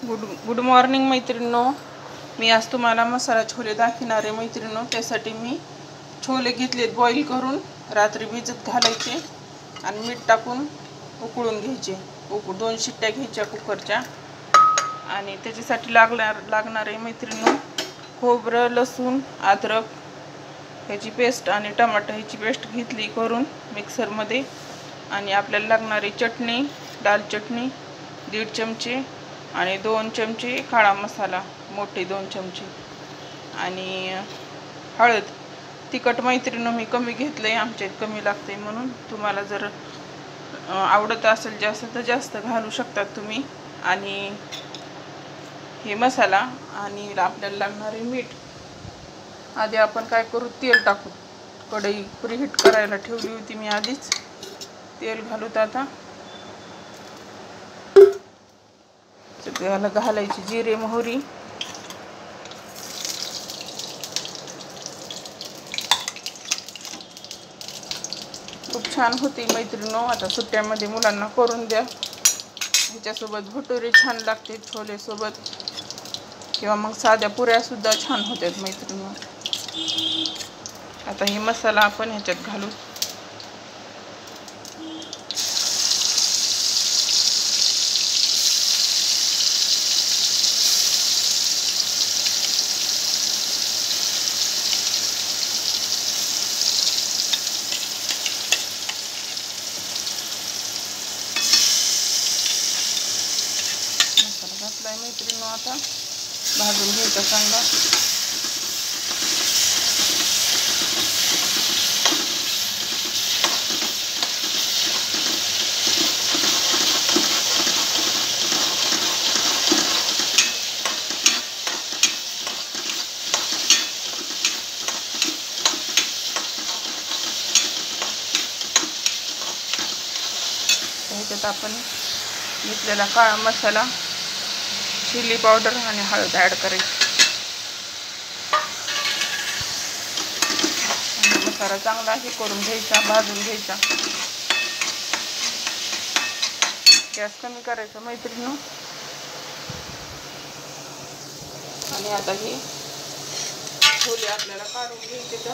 Good morning मैत्रिणींनो. मी आज तुम्हाला मसाला छोले दाखवणार आहे मैत्रिणींनो. त्यासाठी मी छोले घेतलेत बॉईल करून, रात्री भिजत घालायचे आणि मीठ टाकून उकळून घ्यायचे. 2 शिट्ट्या घ्यायच्या कुकरच्या. आणि त्याच्यासाठी लागणार आहे मैत्रिणींनो खोबरं, लसूण, अद्रक ह्याची पेस्ट आणि टमाटर ह्याची पेस्ट घेतली करून मिक्सरमध्ये. आणि आपल्याला लागणारी चटणी, दाल चटणी 1.5 चमचे आणि 2 चमचे काळा मसाला मोठे 2 चमचे आणि हळद. तिखट मैत्रिणींनो मी कमी घेतलंय, आमच्यात कमी लागते म्हणून. तुम्हाला जर आवडत असेल जास्त तर जास्त घालू शकतात तुम्ही. आणि हे मसाला आणि आपल्याला लागणारे मीठ. आधी आपण काय करू, तेल टाकू. कढई प्रीहीट करायला ठेवली होती मी आधीच. तेल घालूत आता. सगळ्याला घालायची जिरे, मोहरी. खूप छान होती मैत्रिणींनो. आता सुट्ट्यामध्ये मुलांना करून द्या. ह्याच्यासोबत भटुरे छान लागते छोले सोबत, किंवा मग साध्या पुऱ्या सुद्धा छान होतात मैत्रिणींनो. आता ही मसाला आपण ह्याच्यात घालू. घातलाय मैत्रिणींनो. आता भाजून घ्यायचा चांगला. ह्याच्यात आपण घेतलेला काळा मसाला, चिली पावडर आणि हळद ॲड करायची. आणि मसाला चांगला हे करून घ्यायचा, भाजून घ्यायचा. गॅस कमी करायचा मैत्रिणींनो. आणि आता हे छोले आपल्याला काढून घ्यायचे. तर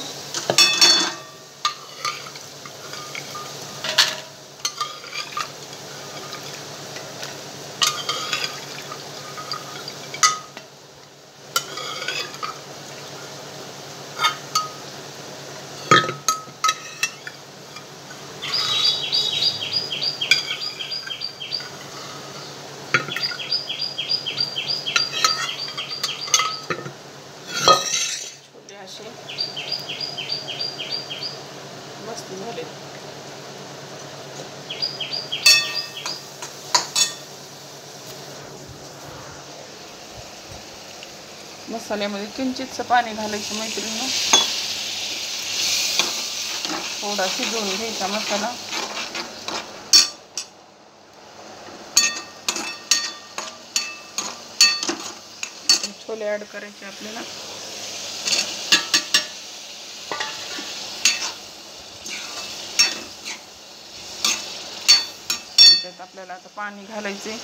मस्त झाले. मसाल्यामध्ये किंचितसं पाणी घालायचं मैत्रिणींनो. थोडा शिजवून घ्यायचा मसाला. छोले ॲड करायचे आपल्याला. त्यात आपल्याला आता पाणी घालायचे.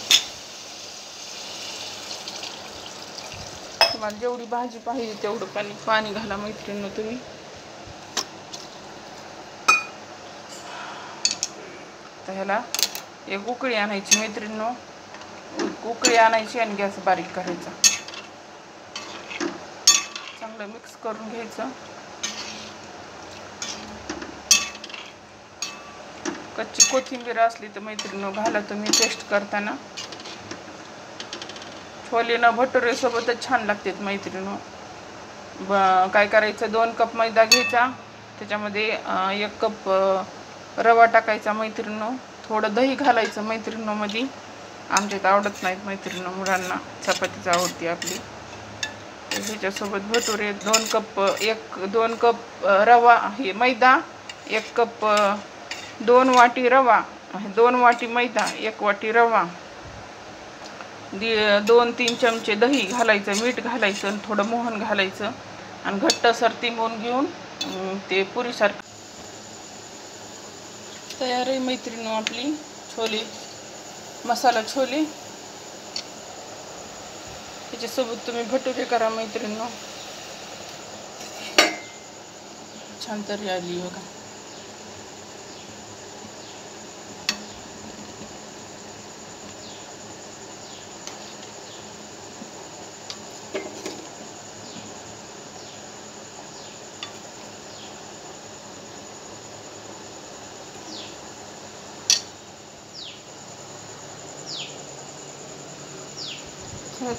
तुम्हाला जेवढी भाजी पाहिजे तेवढं पाणी घाला मैत्रिणींनो तुम्ही. तर ह्याला एक उकळी आणायची मैत्रिणींनो. उकळी आणायची आणि गॅस बारीक करायचा. चांगलं मिक्स करून घ्यायचं. कच्ची कोथिंबीर असली तर मैत्रिणींनो घाला तुम्ही टेस्ट करताना. छोले न भटुरे सोबतच छान लागतात मैत्रिणींनो. काय करायचं, 2 कप मैदा घ्यायचा. त्याच्यामध्ये 1 कप रवा टाकायचा मैत्रिणींनो. थोडं दही घालायचं मैत्रिणींनो मध्ये. आमच्यात आवडत नाहीत मैत्रिणींनो, मुलांना चपातीच आवडते आपली. ह्याच्यासोबत भटुरे 2 कप रवा हे मैदा, 1 कप 2 वाटी रवा, 2 वाटी मैदा, 1 वाटी रवा, 2-3 चमचे दही घालायचं, मीठ घालायचं आणि थोडं मोहन घालायचं. आणि घट्टसर तिंबून घेऊन ते पुरीसारखं तयार आहे मैत्रिणींनो आपली छोले, मसाला छोले. त्याच्यासोबत तुम्ही भटुरे करा मैत्रिणींनो, छान तरी आली बघा.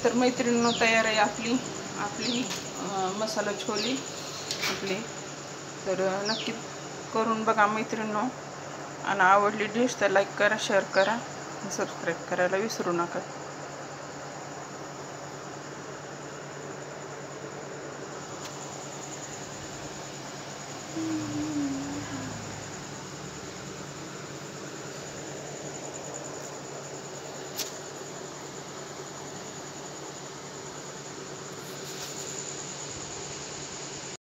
तर मैत्रिणींनो तयार आहे आपली मसाला छोले आपले. तर नक्की करून बघा मैत्रिणींनो, आणि आवडली डिश तर लाईक करा, शेअर करा, सबस्क्राईब करायला विसरू नका.